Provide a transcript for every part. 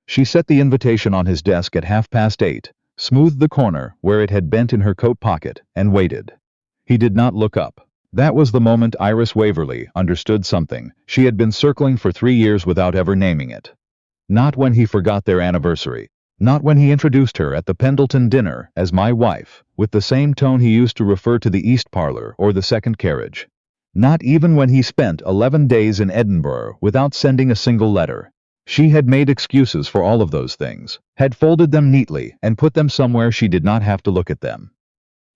She set the invitation on his desk at 8:30, smoothed the corner where it had bent in her coat pocket, and waited. He did not look up. That was the moment Iris Waverly understood something she had been circling for 3 years without ever naming it. Not when he forgot their anniversary. Not when he introduced her at the Pendleton dinner as my wife, with the same tone he used to refer to the East Parlor or the second carriage. Not even when he spent 11 days in Edinburgh without sending a single letter. She had made excuses for all of those things, had folded them neatly and put them somewhere she did not have to look at them.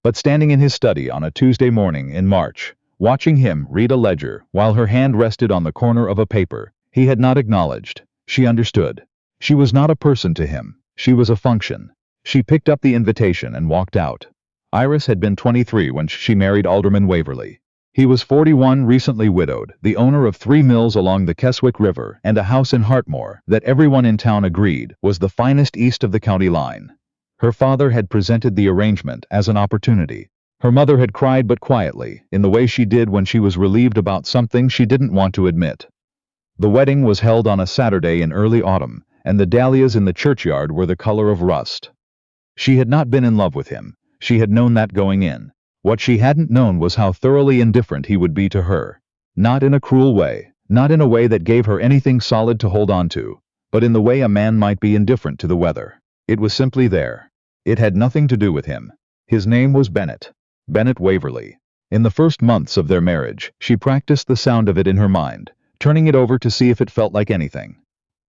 But standing in his study on a Tuesday morning in March, watching him read a ledger while her hand rested on the corner of a paper, he had not acknowledged. She understood. She was not a person to him. She was a function. She picked up the invitation and walked out. Iris had been 23 when she married Alderman Waverly. He was 41, recently widowed, the owner of 3 mills along the Keswick River and a house in Hartmoor that everyone in town agreed was the finest east of the county line. Her father had presented the arrangement as an opportunity. Her mother had cried, but quietly, in the way she did when she was relieved about something she didn't want to admit. The wedding was held on a Saturday in early autumn, and the dahlias in the churchyard were the color of rust. She had not been in love with him. She had known that going in. What she hadn't known was how thoroughly indifferent he would be to her. Not in a cruel way, not in a way that gave her anything solid to hold on to, but in the way a man might be indifferent to the weather. It was simply there. It had nothing to do with him. His name was Bennett. Bennett Waverly. In the first months of their marriage, she practiced the sound of it in her mind, turning it over to see if it felt like anything.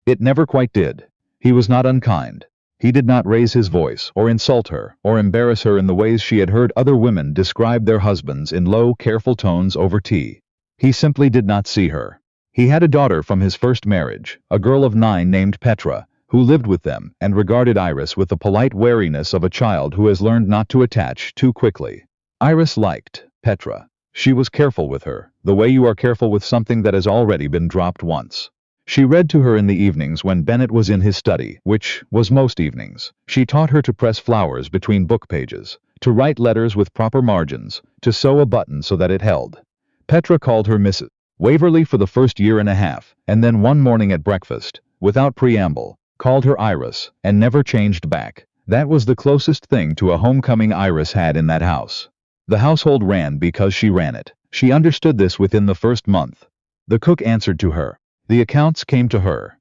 It never quite did. He was not unkind. He did not raise his voice, or insult her, or embarrass her in the ways she had heard other women describe their husbands in low, careful tones over tea. He simply did not see her. He had a daughter from his first marriage, a girl of 9 named Petra, who lived with them and regarded Iris with the polite wariness of a child who has learned not to attach too quickly. Iris liked Petra. She was careful with her, the way you are careful with something that has already been dropped once. She read to her in the evenings when Bennett was in his study, which was most evenings. She taught her to press flowers between book pages, to write letters with proper margins, to sew a button so that it held. Petra called her Mrs. Waverly for the first year and a half, and then one morning at breakfast, without preamble, called her Iris, and never changed back. That was the closest thing to a homecoming Iris had in that house. The household ran because she ran it. She understood this within the first month. The cook answered to her. The accounts came to her.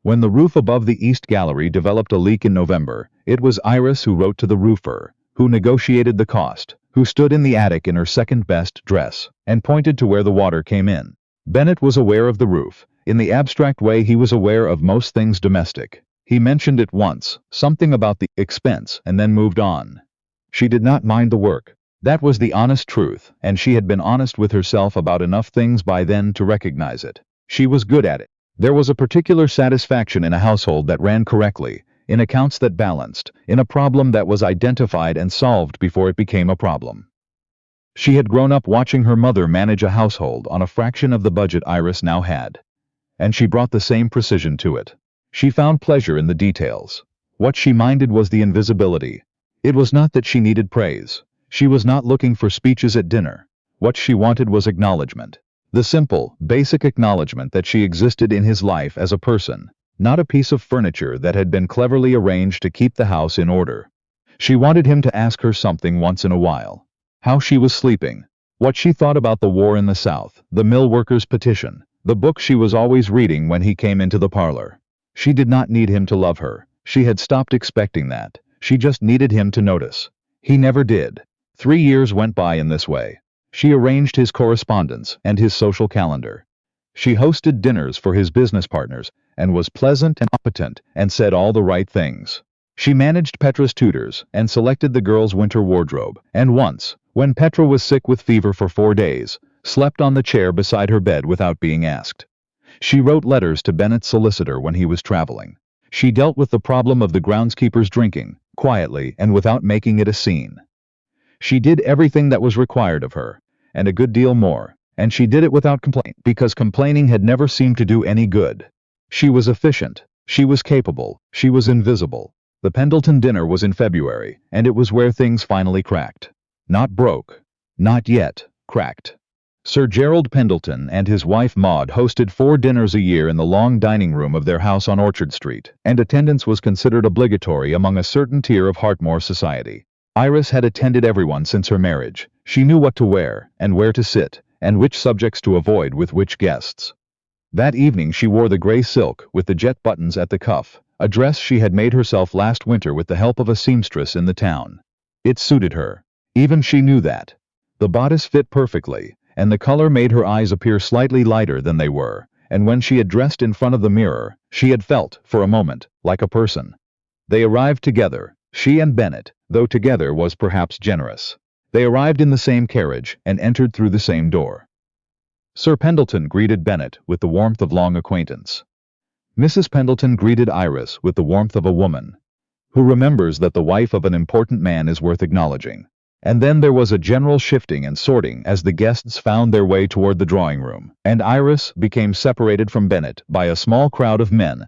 When the roof above the East Gallery developed a leak in November, it was Iris who wrote to the roofer, who negotiated the cost, who stood in the attic in her second-best dress, and pointed to where the water came in. Bennett was aware of the roof. In the abstract way he was aware of most things domestic. He mentioned it once, something about the expense, and then moved on. She did not mind the work. That was the honest truth, and she had been honest with herself about enough things by then to recognize it. She was good at it. There was a particular satisfaction in a household that ran correctly, in accounts that balanced, in a problem that was identified and solved before it became a problem. She had grown up watching her mother manage a household on a fraction of the budget Iris now had. And she brought the same precision to it. She found pleasure in the details. What she minded was the invisibility. It was not that she needed praise. She was not looking for speeches at dinner. What she wanted was acknowledgment. The simple, basic acknowledgment that she existed in his life as a person, not a piece of furniture that had been cleverly arranged to keep the house in order. She wanted him to ask her something once in a while. How she was sleeping. What she thought about the war in the South, the mill workers' petition, the book she was always reading when he came into the parlor. She did not need him to love her. She had stopped expecting that. She just needed him to notice. He never did. 3 years went by in this way. She arranged his correspondence and his social calendar. She hosted dinners for his business partners and was pleasant and competent and said all the right things. She managed Petra's tutors and selected the girls' winter wardrobe, and once, when Petra was sick with fever for 4 days, slept on the chair beside her bed without being asked. She wrote letters to Bennett's solicitor when he was traveling. She dealt with the problem of the groundskeepers drinking, quietly and without making it a scene. She did everything that was required of her, and a good deal more, and she did it without complaint, because complaining had never seemed to do any good. She was efficient, she was capable, she was invisible. The Pendleton dinner was in February, and it was where things finally cracked. Not broke. Not yet. Cracked. Sir Gerald Pendleton and his wife Maud hosted 4 dinners a year in the long dining room of their house on Orchard Street, and attendance was considered obligatory among a certain tier of Hartmoor society. Iris had attended everyone since her marriage. She knew what to wear, and where to sit, and which subjects to avoid with which guests. That evening she wore the grey silk with the jet buttons at the cuff, a dress she had made herself last winter with the help of a seamstress in the town. It suited her. Even she knew that. The bodice fit perfectly, and the color made her eyes appear slightly lighter than they were, and when she had dressed in front of the mirror, she had felt, for a moment, like a person. They arrived together, she and Bennett, though together was perhaps generous. They arrived in the same carriage and entered through the same door. Sir Pendleton greeted Bennett with the warmth of long acquaintance. Mrs. Pendleton greeted Iris with the warmth of a woman who remembers that the wife of an important man is worth acknowledging. And then there was a general shifting and sorting as the guests found their way toward the drawing room, and Iris became separated from Bennett by a small crowd of men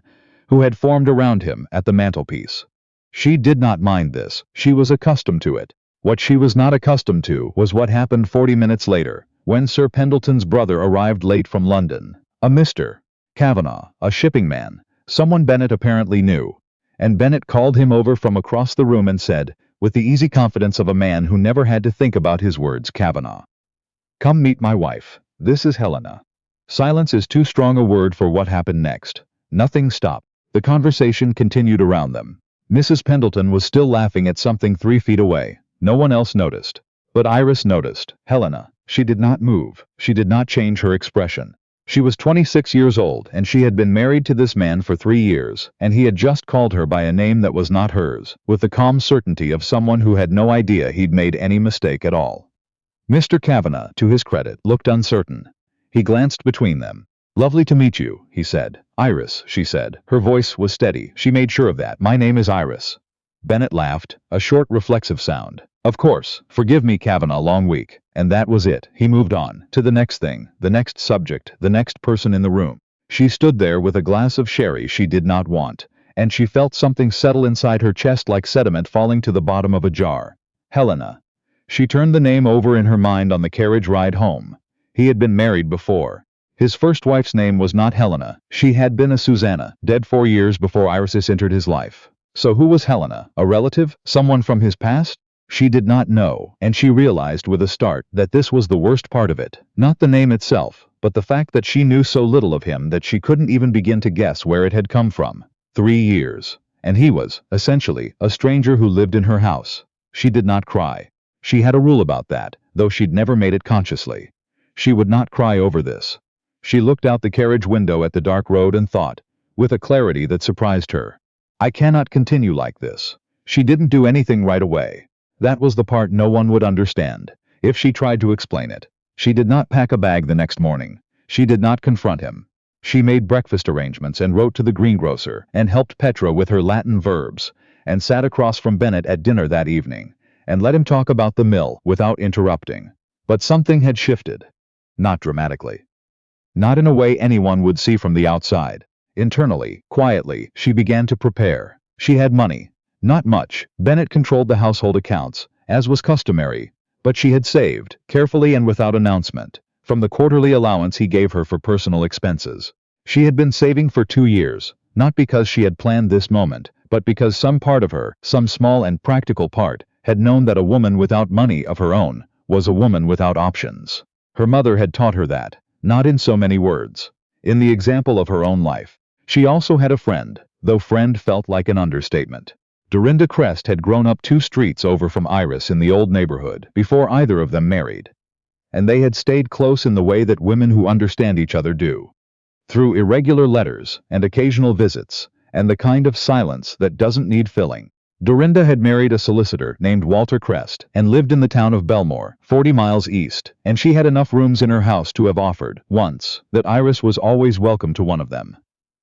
who had formed around him at the mantelpiece. She did not mind this. She was accustomed to it. What she was not accustomed to was what happened 40 minutes later, when Sir Pendleton's brother arrived late from London. A Mr. Kavanagh, a shipping man, someone Bennett apparently knew, and Bennett called him over from across the room and said, with the easy confidence of a man who never had to think about his words, "Kavanagh, come meet my wife. This is Helena." Silence is too strong a word for what happened next. Nothing stopped. The conversation continued around them. Mrs. Pendleton was still laughing at something 3 feet away. No one else noticed. But Iris noticed. Helena. She did not move. She did not change her expression. She was 26 years old, and she had been married to this man for 3 years, and he had just called her by a name that was not hers, with the calm certainty of someone who had no idea he'd made any mistake at all. Mr. Kavanagh, to his credit, looked uncertain. He glanced between them. "Lovely to meet you," he said. "Iris," she said. Her voice was steady. She made sure of that. "My name is Iris." Bennett laughed, a short reflexive sound. "Of course, forgive me, Kavanagh, long week." And that was it. He moved on, to the next thing, the next subject, the next person in the room. She stood there with a glass of sherry she did not want, and she felt something settle inside her chest like sediment falling to the bottom of a jar. Helena. She turned the name over in her mind on the carriage ride home. He had been married before. His first wife's name was not Helena. She had been a Susanna, dead 4 years before Iris entered his life. So who was Helena? A relative? Someone from his past? She did not know, and she realized with a start that this was the worst part of it. Not the name itself, but the fact that she knew so little of him that she couldn't even begin to guess where it had come from. 3 years. And he was, essentially, a stranger who lived in her house. She did not cry. She had a rule about that, though she'd never made it consciously. She would not cry over this. She looked out the carriage window at the dark road and thought, with a clarity that surprised her, "I cannot continue like this." She didn't do anything right away. That was the part no one would understand, if she tried to explain it. She did not pack a bag the next morning. She did not confront him. She made breakfast arrangements and wrote to the greengrocer, and helped Petra with her Latin verbs, and sat across from Bennett at dinner that evening, and let him talk about the mill without interrupting. But something had shifted. Not dramatically. Not in a way anyone would see from the outside. Internally, quietly, she began to prepare. She had money. Not much. Bennett controlled the household accounts, as was customary, but she had saved, carefully and without announcement, from the quarterly allowance he gave her for personal expenses. She had been saving for 2 years, not because she had planned this moment, but because some part of her, some small and practical part, had known that a woman without money of her own was a woman without options. Her mother had taught her that, not in so many words. In the example of her own life. She also had a friend, though friend felt like an understatement. Dorinda Crest had grown up 2 streets over from Iris in the old neighborhood before either of them married. And they had stayed close in the way that women who understand each other do. Through irregular letters and occasional visits, and the kind of silence that doesn't need filling. Dorinda had married a solicitor named Walter Crest and lived in the town of Belmore, 40 miles east, and she had enough rooms in her house to have offered, once, that Iris was always welcome to one of them.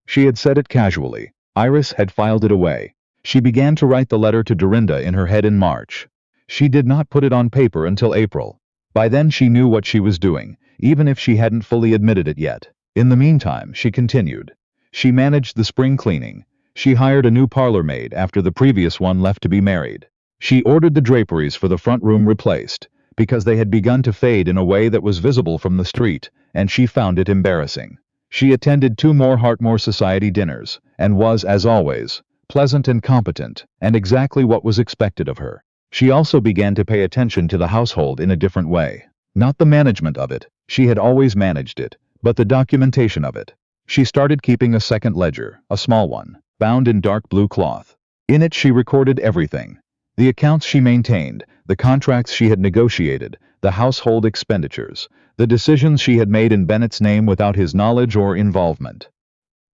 She had said it casually. Iris had filed it away. She began to write the letter to Dorinda in her head in March. She did not put it on paper until April. By then she knew what she was doing, even if she hadn't fully admitted it yet. In the meantime, she continued. She managed the spring cleaning. She hired a new parlor maid after the previous one left to be married. She ordered the draperies for the front room replaced, because they had begun to fade in a way that was visible from the street, and she found it embarrassing. She attended 2 more Hartmore Society dinners, and was, as always, pleasant and competent, and exactly what was expected of her. She also began to pay attention to the household in a different way. Not the management of it, she had always managed it, but the documentation of it. She started keeping a second ledger, a small one, bound in dark blue cloth. In it she recorded everything. The accounts she maintained, the contracts she had negotiated, the household expenditures, the decisions she had made in Bennett's name without his knowledge or involvement.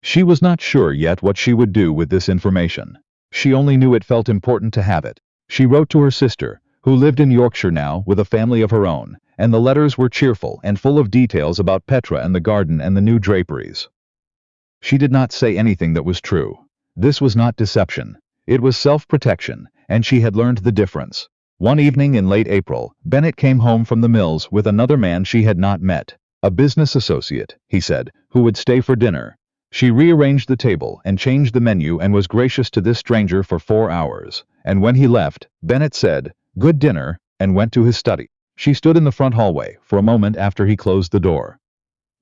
She was not sure yet what she would do with this information. She only knew it felt important to have it. She wrote to her sister, who lived in Yorkshire now with a family of her own, and the letters were cheerful and full of details about Petra and the garden and the new draperies. She did not say anything that was true. This was not deception. It was self-protection, and she had learned the difference. One evening in late April, Bennett came home from the mills with another man she had not met. A business associate, he said, who would stay for dinner. She rearranged the table and changed the menu and was gracious to this stranger for 4 hours. And when he left, Bennett said, "Good dinner," and went to his study. She stood in the front hallway for a moment after he closed the door.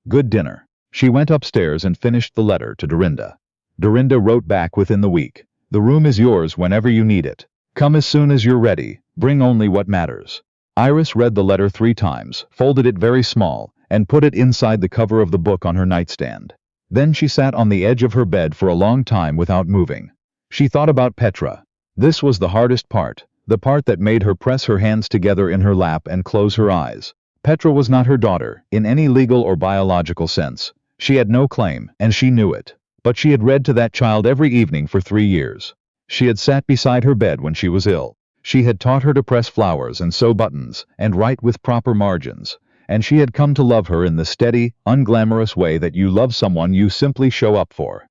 Good dinner. She went upstairs and finished the letter to Dorinda. Dorinda wrote back within the week. The room is yours whenever you need it. Come as soon as you're ready. Bring only what matters. Iris read the letter 3 times, folded it very small, and put it inside the cover of the book on her nightstand. Then she sat on the edge of her bed for a long time without moving. She thought about Petra. This was the hardest part, the part that made her press her hands together in her lap and close her eyes. Petra was not her daughter, in any legal or biological sense. She had no claim, and she knew it. But she had read to that child every evening for 3 years. She had sat beside her bed when she was ill. She had taught her to press flowers and sew buttons, and write with proper margins. And she had come to love her in the steady, unglamorous way that you love someone you simply show up for.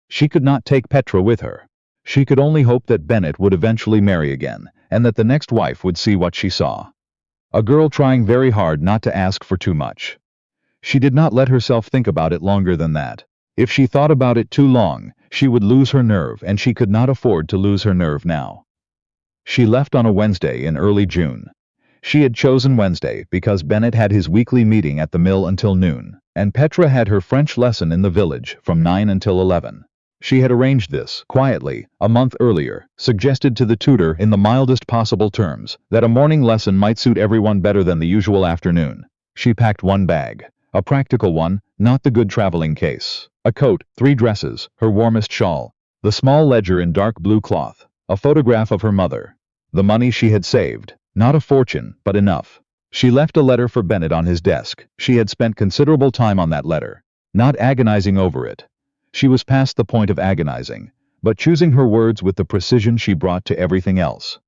She could not take Petra with her. She could only hope that Bennett would eventually marry again, and that the next wife would see what she saw. A girl trying very hard not to ask for too much. She did not let herself think about it longer than that. If she thought about it too long, she would lose her nerve, and she could not afford to lose her nerve now. She left on a Wednesday in early June. She had chosen Wednesday because Bennett had his weekly meeting at the mill until noon, and Petra had her French lesson in the village from 9 until 11. She had arranged this, quietly, a month earlier, suggested to the tutor in the mildest possible terms that a morning lesson might suit everyone better than the usual afternoon. She packed 1 bag, a practical one, not the good traveling case, a coat, 3 dresses, her warmest shawl, the small ledger in dark blue cloth, a photograph of her mother, the money she had saved. Not a fortune, but enough. She left a letter for Bennett on his desk. She had spent considerable time on that letter, not agonizing over it. She was past the point of agonizing, but choosing her words with the precision she brought to everything else.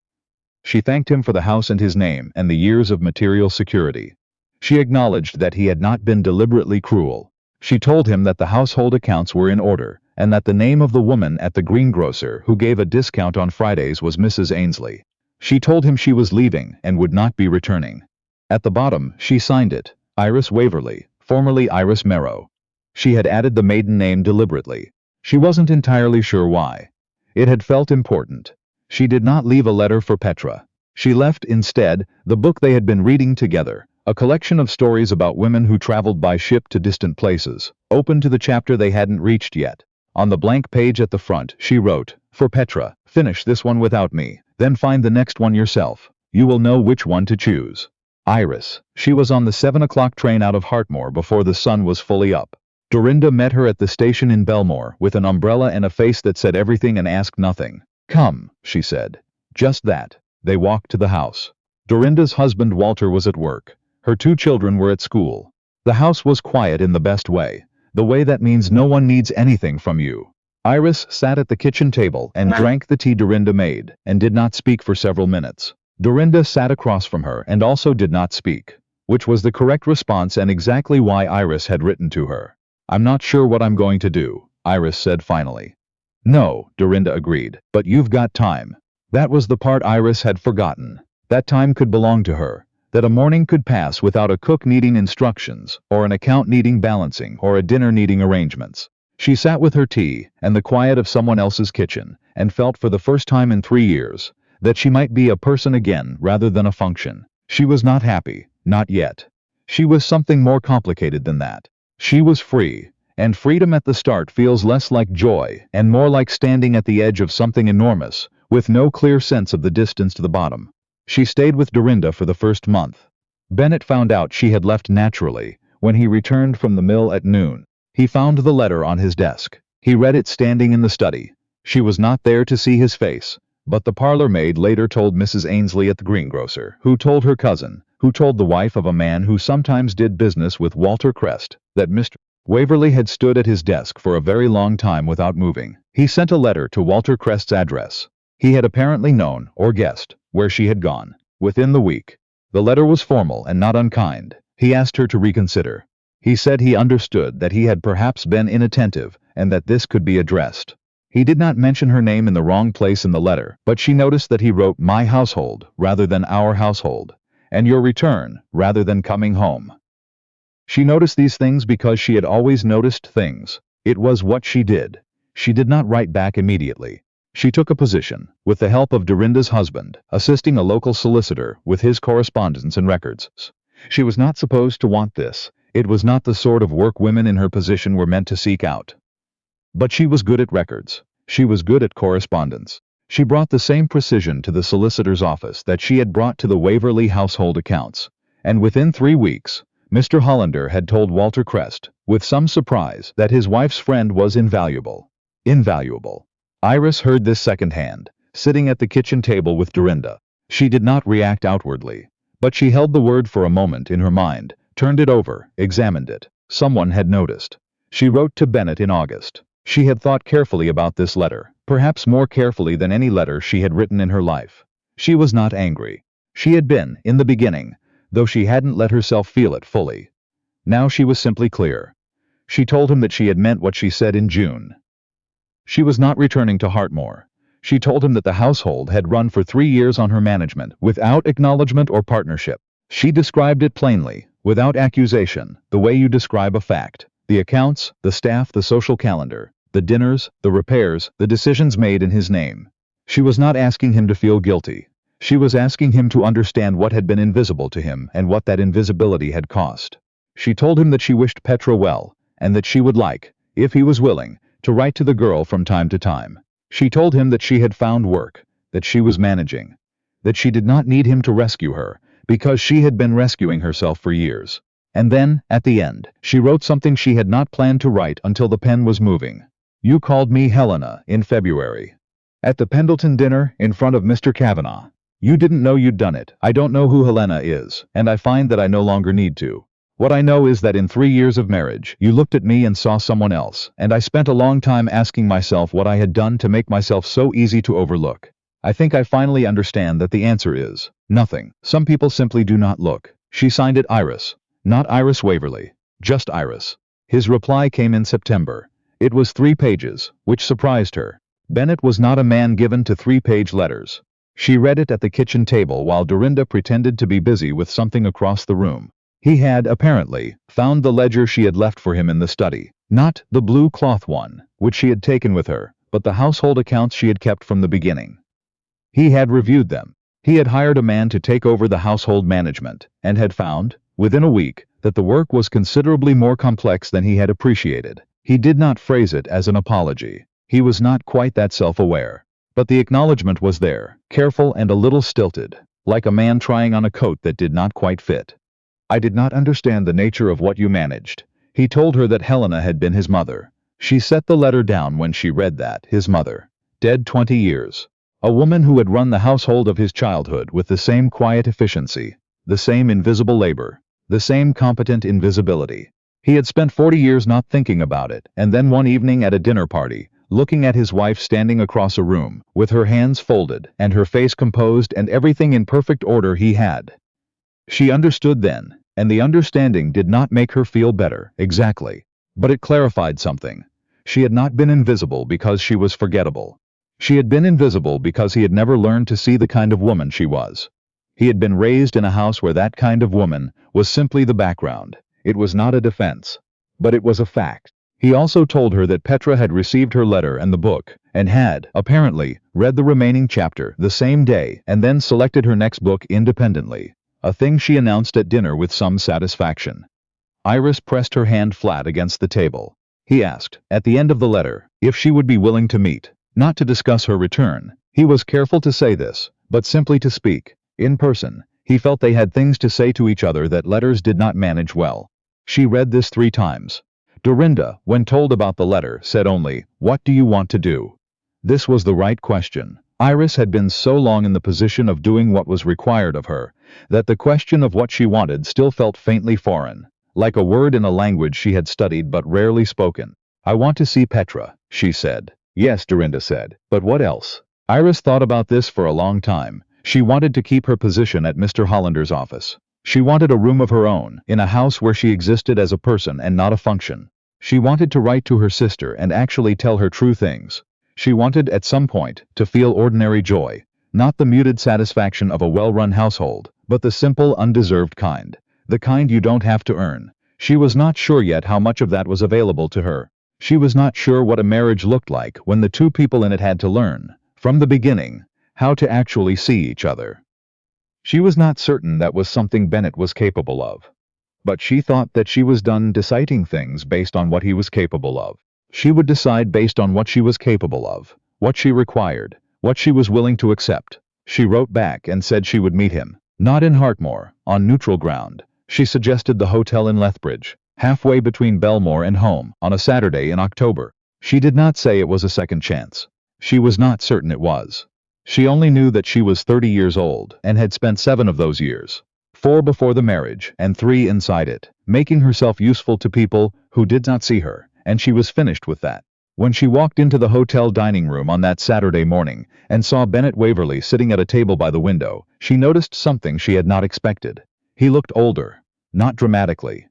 She thanked him for the house and his name and the years of material security. She acknowledged that he had not been deliberately cruel. She told him that the household accounts were in order, and that the name of the woman at the greengrocer who gave a discount on Fridays was Mrs. Ainsley. She told him she was leaving and would not be returning. At the bottom, she signed it, Iris Waverly, formerly Iris Merrow. She had added the maiden name deliberately. She wasn't entirely sure why. It had felt important. She did not leave a letter for Petra. She left, instead, the book they had been reading together, a collection of stories about women who traveled by ship to distant places, open to the chapter they hadn't reached yet. On the blank page at the front, she wrote, "For Petra, finish this one without me. Then find the next one yourself. You will know which one to choose. Iris." She was on the 7 o'clock train out of Hartmore before the sun was fully up. Dorinda met her at the station in Belmore with an umbrella and a face that said everything and asked nothing. "Come," she said. Just that. They walked to the house. Dorinda's husband Walter was at work. Her 2 children were at school. The house was quiet in the best way, the way that means no one needs anything from you. Iris sat at the kitchen table and drank the tea Dorinda made, and did not speak for several minutes. Dorinda sat across from her and also did not speak, which was the correct response and exactly why Iris had written to her. "I'm not sure what I'm going to do," Iris said finally. "No," Dorinda agreed, "but you've got time." That was the part Iris had forgotten. That time could belong to her. That a morning could pass without a cook needing instructions, or an account needing balancing, or a dinner needing arrangements. She sat with her tea and the quiet of someone else's kitchen, and felt for the first time in 3 years that she might be a person again rather than a function. She was not happy, not yet. She was something more complicated than that. She was free, and freedom at the start feels less like joy and more like standing at the edge of something enormous, with no clear sense of the distance to the bottom. She stayed with Dorinda for the first month. Bennett found out she had left naturally when he returned from the mill at noon. He found the letter on his desk. He read it standing in the study. She was not there to see his face, but the parlor maid later told Mrs. Ainsley at the greengrocer, who told her cousin, who told the wife of a man who sometimes did business with Walter Crest, that Mr. Waverly had stood at his desk for a very long time without moving. He sent a letter to Walter Crest's address. He had apparently known, or guessed, where she had gone. Within the week. The letter was formal and not unkind. He asked her to reconsider. He said he understood that he had perhaps been inattentive and that this could be addressed. He did not mention her name in the wrong place in the letter, but she noticed that he wrote "my household" rather than "our household," and "your return" rather than "coming home." She noticed these things because she had always noticed things. It was what she did. She did not write back immediately. She took a position, with the help of Dorinda's husband, assisting a local solicitor with his correspondence and records. She was not supposed to want this. It was not the sort of work women in her position were meant to seek out. But she was good at records. She was good at correspondence. She brought the same precision to the solicitor's office that she had brought to the Waverly household accounts. And within 3 weeks, Mr. Hollander had told Walter Crest, with some surprise, that his wife's friend was invaluable. Invaluable. Iris heard this secondhand, sitting at the kitchen table with Dorinda. She did not react outwardly, but she held the word for a moment in her mind, turned it over, examined it. Someone had noticed. She wrote to Bennett in August. She had thought carefully about this letter, perhaps more carefully than any letter she had written in her life. She was not angry. She had been, in the beginning, though she hadn't let herself feel it fully. Now she was simply clear. She told him that she had meant what she said in June. She was not returning to Hartmore. She told him that the household had run for 3 years on her management, without acknowledgment or partnership. She described it plainly, without accusation, the way you describe a fact. The accounts, the staff, the social calendar, the dinners, the repairs, the decisions made in his name. She was not asking him to feel guilty. She was asking him to understand what had been invisible to him and what that invisibility had cost. She told him that she wished Petra well, and that she would like, if he was willing, to write to the girl from time to time. She told him that she had found work, that she was managing, that she did not need him to rescue her, because she had been rescuing herself for years. And then, at the end, she wrote something she had not planned to write until the pen was moving. You called me Helena in February. At the Pendleton dinner, in front of Mr. Kavanagh. You didn't know you'd done it. I don't know who Helena is, and I find that I no longer need to. What I know is that in 3 years of marriage, you looked at me and saw someone else, and I spent a long time asking myself what I had done to make myself so easy to overlook. I think I finally understand that the answer is nothing. Some people simply do not look. She signed it Iris. Not Iris Waverly. Just Iris. His reply came in September. It was 3 pages, which surprised her. Bennett was not a man given to 3-page letters. She read it at the kitchen table while Dorinda pretended to be busy with something across the room. He had, apparently, found the ledger she had left for him in the study. Not the blue cloth one, which she had taken with her, but the household accounts she had kept from the beginning. He had reviewed them. He had hired a man to take over the household management, and had found, within a week, that the work was considerably more complex than he had appreciated. He did not phrase it as an apology. He was not quite that self-aware. But the acknowledgment was there, careful and a little stilted, like a man trying on a coat that did not quite fit. I did not understand the nature of what you managed. He told her that Helena had been his mother. She set the letter down when she read that, his mother. Dead 20 years. A woman who had run the household of his childhood with the same quiet efficiency, the same invisible labor, the same competent invisibility. He had spent 40 years not thinking about it, and then one evening at a dinner party, looking at his wife standing across a room, with her hands folded and her face composed and everything in perfect order he had. She understood then, and the understanding did not make her feel better, exactly. But it clarified something. She had not been invisible because she was forgettable. She had been invisible because he had never learned to see the kind of woman she was. He had been raised in a house where that kind of woman was simply the background. It was not a defense. But it was a fact. He also told her that Petra had received her letter and the book, and had, apparently, read the remaining chapter the same day and then selected her next book independently. a thing she announced at dinner with some satisfaction. Iris pressed her hand flat against the table. He asked, at the end of the letter, if she would be willing to meet, not to discuss her return. He was careful to say this, but simply to speak. In person, he felt they had things to say to each other that letters did not manage well. She read this 3 times. Dorinda, when told about the letter, said only, "What do you want to do?" This was the right question. Iris had been so long in the position of doing what was required of her, that the question of what she wanted still felt faintly foreign, like a word in a language she had studied but rarely spoken. "I want to see Petra," she said. "Yes," Dorinda said, "but what else?" Iris thought about this for a long time. She wanted to keep her position at Mr. Hollander's office. She wanted a room of her own, in a house where she existed as a person and not a function. She wanted to write to her sister and actually tell her true things. She wanted, at some point, to feel ordinary joy, not the muted satisfaction of a well-run household, but the simple, undeserved kind, the kind you don't have to earn. She was not sure yet how much of that was available to her. She was not sure what a marriage looked like when the 2 people in it had to learn, from the beginning, how to actually see each other. She was not certain that was something Bennett was capable of. But she thought that she was done deciding things based on what he was capable of. She would decide based on what she was capable of, what she required, what she was willing to accept. She wrote back and said she would meet him, not in Hartmoor, on neutral ground. She suggested the hotel in Lethbridge, halfway between Belmore and home, on a Saturday in October. She did not say it was a second chance. She was not certain it was. She only knew that she was 30 years old and had spent 7 of those years, 4 before the marriage and 3 inside it, making herself useful to people who did not see her, and she was finished with that. When she walked into the hotel dining room on that Saturday morning and saw Bennett Waverly sitting at a table by the window, she noticed something she had not expected. He looked older, not dramatically,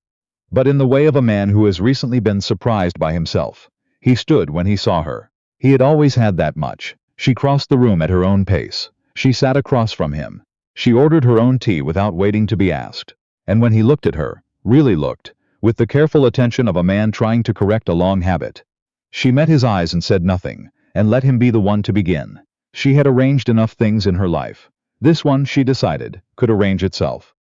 but in the way of a man who has recently been surprised by himself. He stood when he saw her. He had always had that much. She crossed the room at her own pace. She sat across from him. She ordered her own tea without waiting to be asked. And when he looked at her, really looked, with the careful attention of a man trying to correct a long habit, she met his eyes and said nothing, and let him be the one to begin. She had arranged enough things in her life. This one, she decided, could arrange itself.